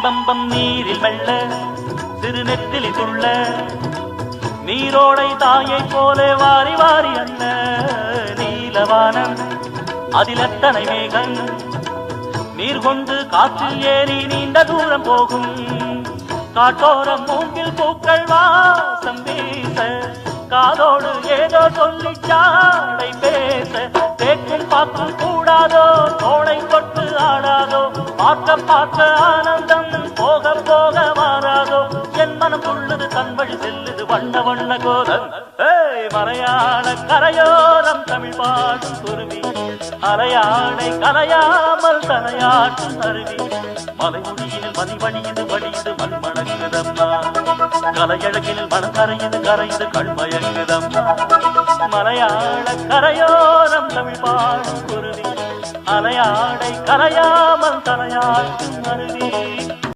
பம்பம் நீரில் மெல்ல சிறுநெத்திலி துள்ள நீரோடை தாயை போல வாரி வாரி அண்ண நீலவானம் அதில் எத்தனை மேகம் நீர் கொண்டு காற்றில் ஏறி நீண்ட தூரம் போகும் காட்டோரம் மூங்கில் பூக்கள் வாசம் வீச காதோடு ஏதோ சொல்லி சாடை பேச தேக்கும் பார்க்கும் கூடாதோ தோளை தொட்டு ஆடாதோ பார்க்க பார்க்க ஆனந்தம் போக போக மாறாதோ என் மனம் உள்ளது தன் வழி செல்லுது வண்ண வண்ண கோலம் மலையாள கரையோரம் தமிழ் பாடும் குருவி அலையாடை கலையாமல் தலையாட்டும் அருவி மலைமொழியில் மதி வழியது வழியது மண் மணங்குதம்மா கலையழகில் மனம் கரையது கரையது கண்மயங்குதம்மா மலையாள கரையோரம் தமிழ் பாடும் குருவி அலையாடை கரையாமல் தலையாட்டும் அருவி